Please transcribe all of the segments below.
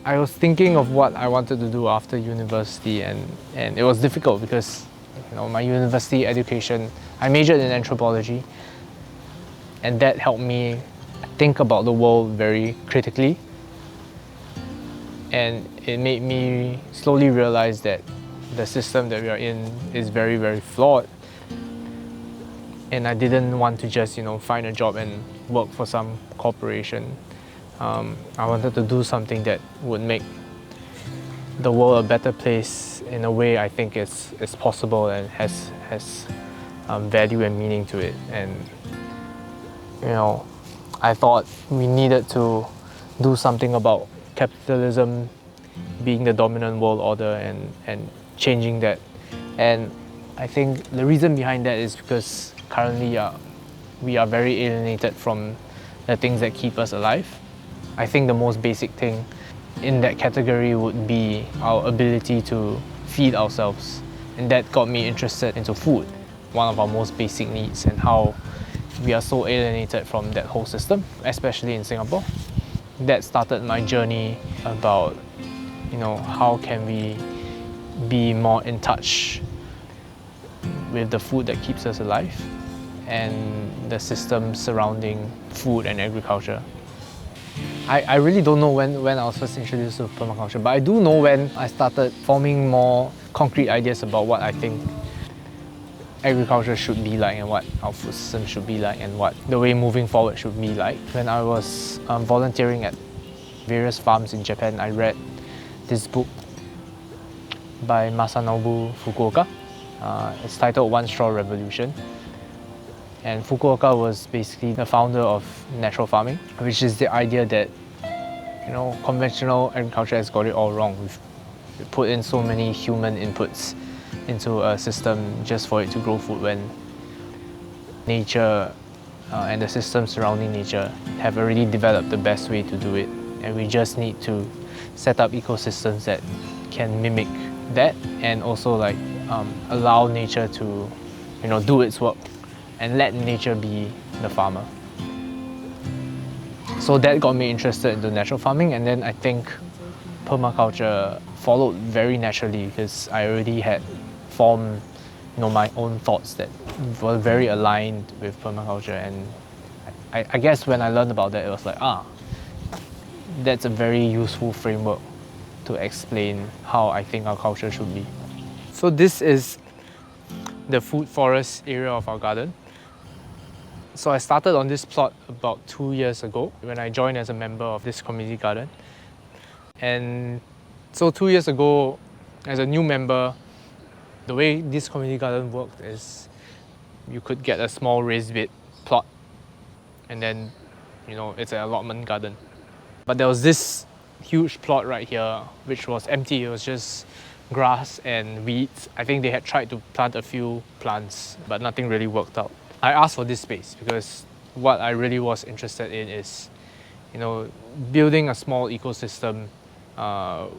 I was thinking of what I wanted to do after university, and it was difficult because my university education, I majored in anthropology, and that helped me think about the world very critically, and it made me slowly realize that the system that we are in is very, very flawed, and I didn't want to just find a job and work for some corporation. I wanted to do something that would make the world a better place in a way I think is possible and has value and meaning to it. And I thought we needed to do something about capitalism being the dominant world order and changing that. And I think the reason behind that is because currently we are very alienated from the things that keep us alive. I think the most basic thing in that category would be our ability to feed ourselves. And that got me interested into food, one of our most basic needs, and how we are so alienated from that whole system, especially in Singapore. That started my journey about, how can we be more in touch with the food that keeps us alive and the systems surrounding food and agriculture. I really don't know when I was first introduced to permaculture, but I do know when I started forming more concrete ideas about what I think agriculture should be like and what our food system should be like and what the way moving forward should be like. When I was volunteering at various farms in Japan, I read this book by Masanobu Fukuoka. It's titled One Straw Revolution. And Fukuoka was basically the founder of natural farming, which is the idea that conventional agriculture has got it all wrong. We've put in so many human inputs into a system just for it to grow food, when nature and the systems surrounding nature have already developed the best way to do it, and we just need to set up ecosystems that can mimic that and also allow nature to do its work and let nature be the farmer. So that got me interested into natural farming, and then I think permaculture followed very naturally because I already had formed my own thoughts that were very aligned with permaculture. And I guess when I learned about that, it was like, that's a very useful framework to explain how I think our culture should be. So this is the food forest area of our garden. So I started on this plot about 2 years ago when I joined as a member of this community garden. And so 2 years ago, as a new member, the way this community garden worked is you could get a small raised bed plot, and then it's an allotment garden. But there was this huge plot right here which was empty. It was just grass and weeds. I think they had tried to plant a few plants, but nothing really worked out. I asked for this space because what I really was interested in is, building a small ecosystem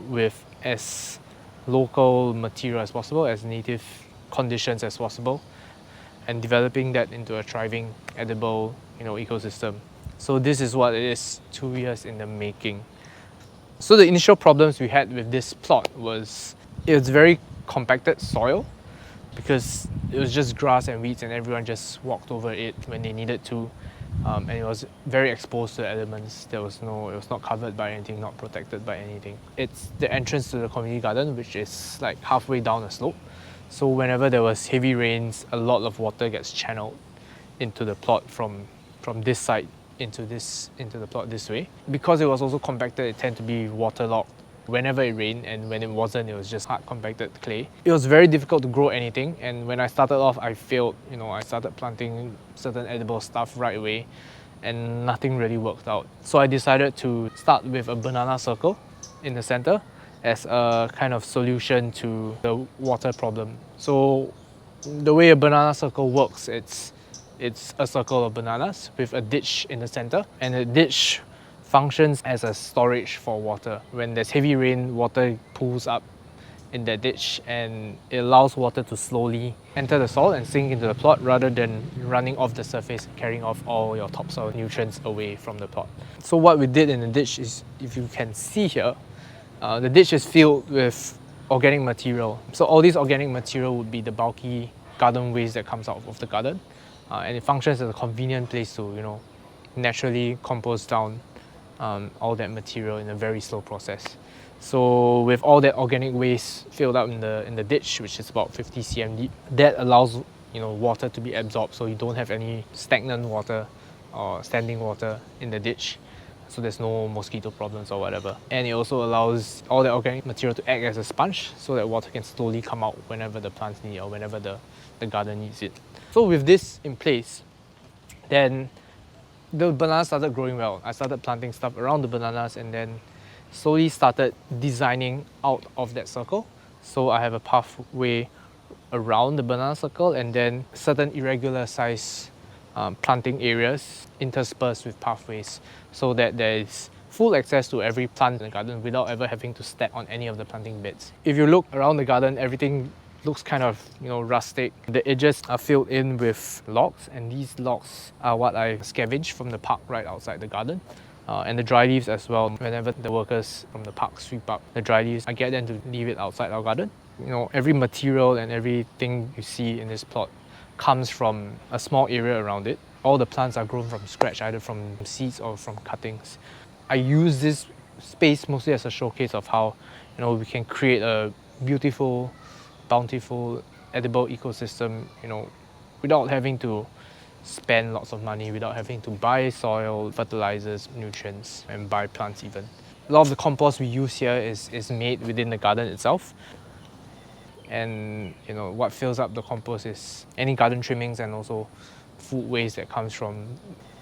with as local material as possible, as native conditions as possible, and developing that into a thriving, edible, ecosystem. So this is what it is 2 years in the making. So the initial problems we had with this plot was it was very compacted soil, because it was just grass and weeds and everyone just walked over it when they needed to, and it was very exposed to the elements. It was not covered by anything, not protected by anything. It's the entrance to the community garden, which is like halfway down a slope. So whenever there was heavy rains, a lot of water gets channeled into the plot from this side into the plot this way. Because it was also compacted, it tended to be waterlogged whenever it rained, and when it wasn't, it was just hard compacted clay. It was very difficult to grow anything, and when I started off, I failed. I started planting certain edible stuff right away, and nothing really worked out. So I decided to start with a banana circle in the center as a kind of solution to the water problem. So the way a banana circle works, it's a circle of bananas with a ditch in the center, and the ditch functions as a storage for water. When there's heavy rain, water pools up in that ditch, and it allows water to slowly enter the soil and sink into the plot rather than running off the surface, carrying off all your topsoil nutrients away from the plot. So what we did in the ditch is, if you can see here, The ditch is filled with organic material. So all this organic material would be the bulky garden waste that comes out of the garden, and it functions as a convenient place to naturally compost down all that material in a very slow process. So with all that organic waste filled up in the ditch, which is about 50 cm deep, that allows water to be absorbed, so you don't have any stagnant water or standing water in the ditch. So there's no mosquito problems or whatever. And it also allows all the organic material to act as a sponge, so that water can slowly come out whenever the plants need it or whenever the garden needs it. So with this in place, then the bananas started growing well. I started planting stuff around the bananas and then slowly started designing out of that circle. So I have a pathway around the banana circle and then certain irregular size planting areas interspersed with pathways, so that there is full access to every plant in the garden without ever having to step on any of the planting beds. If you look around the garden, everything looks kind of rustic. The edges are filled in with logs, and these logs are what I scavenge from the park right outside the garden. And the dry leaves as well. Whenever the workers from the park sweep up the dry leaves, I get them to leave it outside our garden. Every material and everything you see in this plot comes from a small area around it. All the plants are grown from scratch, either from seeds or from cuttings. I use this space mostly as a showcase of how we can create a beautiful, bountiful, edible ecosystem, without having to spend lots of money, without having to buy soil, fertilizers, nutrients, and buy plants even. A lot of the compost we use here is made within the garden itself. And what fills up the compost is any garden trimmings and also food waste that comes from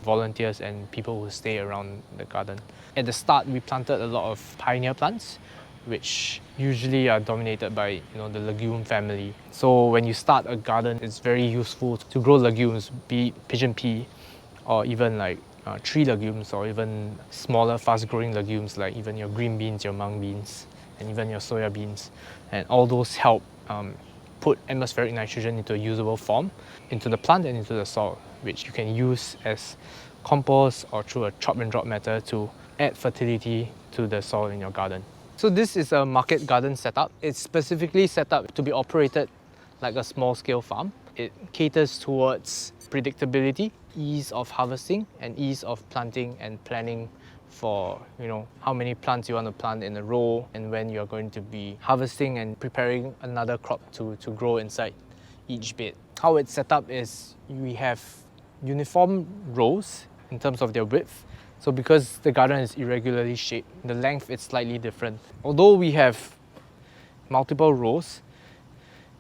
volunteers and people who stay around the garden. At the start, we planted a lot of pioneer plants, which usually are dominated by the legume family. So when you start a garden, it's very useful to grow legumes, be it pigeon pea or even like tree legumes, or even smaller fast-growing legumes like even your green beans, your mung beans, and even your soya beans. And all those help put atmospheric nitrogen into a usable form into the plant and into the soil, which you can use as compost or through a chop and drop method to add fertility to the soil in your garden. So this is a market garden setup. It's specifically set up to be operated like a small-scale farm. It caters towards predictability, ease of harvesting, and ease of planting and planning for how many plants you want to plant in a row and when you're going to be harvesting and preparing another crop to grow inside each bed. How it's set up is we have uniform rows in terms of their width. So because the garden is irregularly shaped, the length is slightly different. Although we have multiple rows,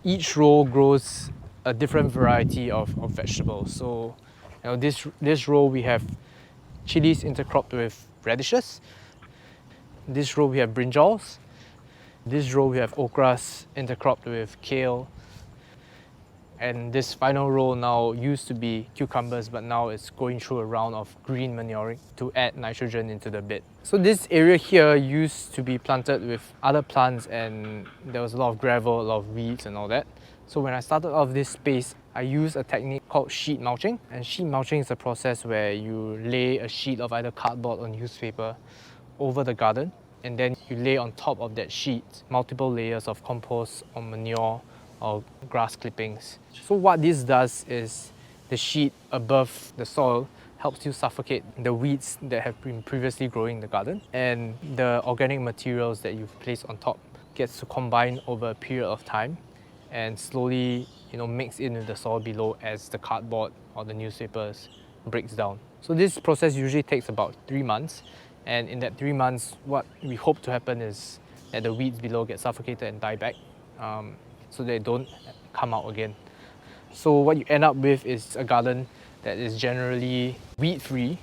each row grows a different variety of vegetables. So this row we have chilies intercropped with radishes. This row we have brinjals. This row we have okras intercropped with kale. And this final row now used to be cucumbers, but now it's going through a round of green manuring to add nitrogen into the bed. So this area here used to be planted with other plants, and there was a lot of gravel, a lot of weeds and all that. So when I started off this space, I used a technique called sheet mulching. And sheet mulching is a process where you lay a sheet of either cardboard or newspaper over the garden, and then you lay on top of that sheet multiple layers of compost or manure or grass clippings. So what this does is the sheet above the soil helps you suffocate the weeds that have been previously growing in the garden, and the organic materials that you've placed on top gets to combine over a period of time and slowly mix in with the soil below as the cardboard or the newspapers breaks down. So this process usually takes about 3 months, and in that 3 months what we hope to happen is that the weeds below get suffocated and die back, so they don't come out again. So what you end up with is a garden that is generally weed-free,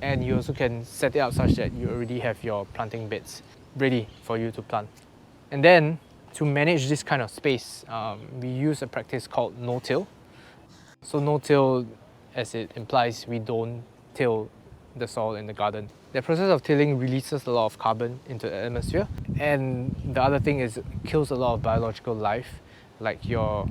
and you also can set it up such that you already have your planting beds ready for you to plant. And then to manage this kind of space, we use a practice called no-till. So no-till, as it implies, we don't till the soil in the garden. The process of tilling releases a lot of carbon into the atmosphere, and the other thing is it kills a lot of biological life, like your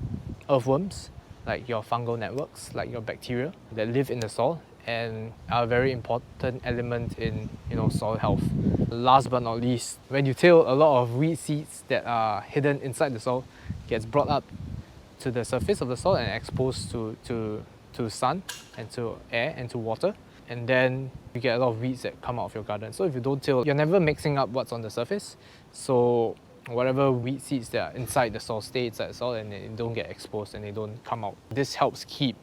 earthworms, like your fungal networks, like your bacteria that live in the soil, and are a very important element in soil health. Last but not least, when you till, a lot of weed seeds that are hidden inside the soil gets brought up to the surface of the soil and exposed to sun and to air and to water, and then you get a lot of weeds that come out of your garden. So if you don't till, you're never mixing up what's on the surface, so whatever weed seeds that are inside the soil stay inside the soil and they don't get exposed and they don't come out. This helps keep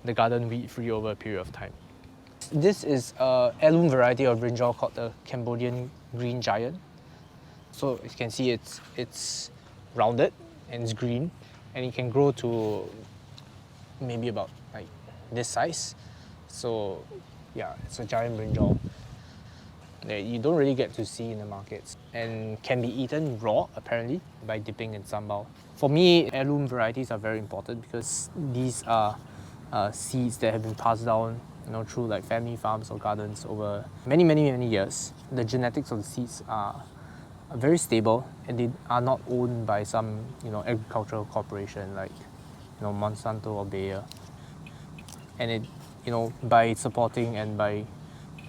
the garden weed free over a period of time. This is an heirloom variety of brinjal called the Cambodian green giant. So you can see it's rounded and it's green, and it can grow to maybe about like this size. So yeah, it's a giant brinjal that you don't really get to see in the markets, and can be eaten raw apparently by dipping in sambal. For me, heirloom varieties are very important because these are seeds that have been passed down through like family farms or gardens over many years. The genetics of the seeds are very stable, and they are not owned by some agricultural corporation like Monsanto or Bayer. And it by supporting and by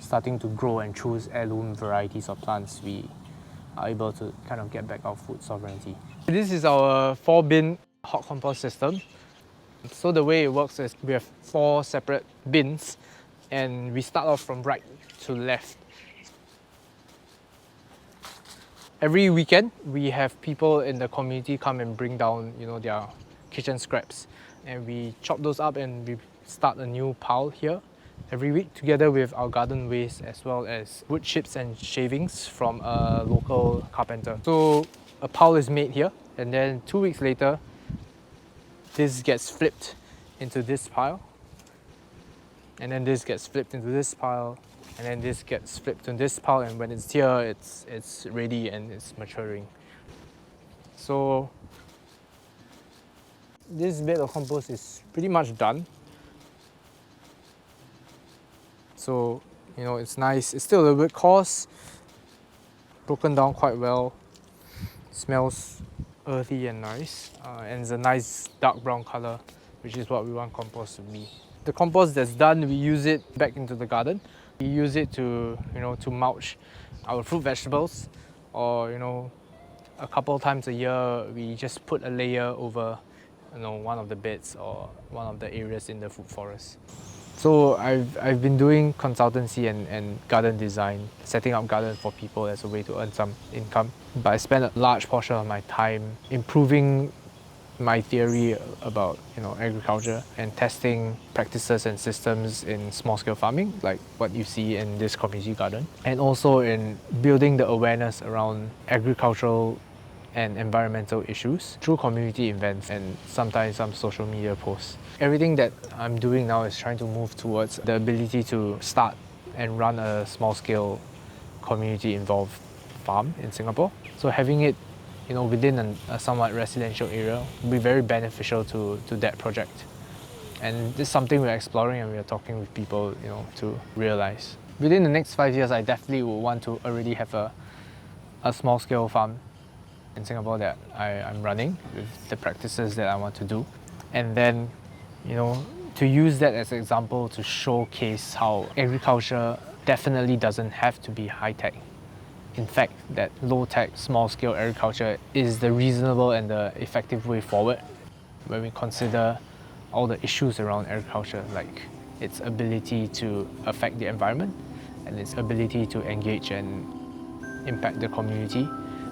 starting to grow and choose heirloom varieties of plants, we are able to kind of get back our food sovereignty. This is our 4-bin hot compost system. So the way it works is we have 4 separate bins, and we start off from right to left. Every weekend, we have people in the community come and bring down their kitchen scraps, and we chop those up and we start a new pile here every week, together with our garden waste as well as wood chips and shavings from a local carpenter. So a pile is made here, and then 2 weeks later, this gets flipped into this pile, and then this gets flipped into this pile, and then this gets flipped in this pile, and when it's here, it's ready and it's maturing. So this bed of compost is pretty much done. So it's nice. It's still a little bit coarse, broken down quite well. Smells earthy and nice, and it's a nice dark brown color, which is what we want compost to be. The compost that's done, we use it back into the garden. We use it to to mulch our fruit vegetables, or a couple times a year we just put a layer over one of the beds or one of the areas in the food forest. So I've been doing consultancy and garden design, setting up gardens for people as a way to earn some income. But I spend a large portion of my time improving my theory about agriculture and testing practices and systems in small-scale farming, like what you see in this community garden, and also in building the awareness around agricultural and environmental issues through community events and sometimes some social media posts. Everything that I'm doing now is trying to move towards the ability to start and run a small-scale community-involved farm in Singapore. So having it within a somewhat residential area will be very beneficial to that project. And this is something we're exploring, and we're talking with people to realize. Within the next 5 years, I definitely would want to already have a small-scale farm in Singapore that I'm running with the practices that I want to do. And then, to use that as an example to showcase how agriculture definitely doesn't have to be high-tech. In fact, that low-tech, small-scale agriculture is the reasonable and the effective way forward when we consider all the issues around agriculture, like its ability to affect the environment and its ability to engage and impact the community,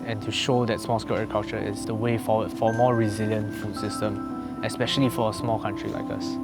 and to show that small-scale agriculture is the way forward for a more resilient food system, especially for a small country like us.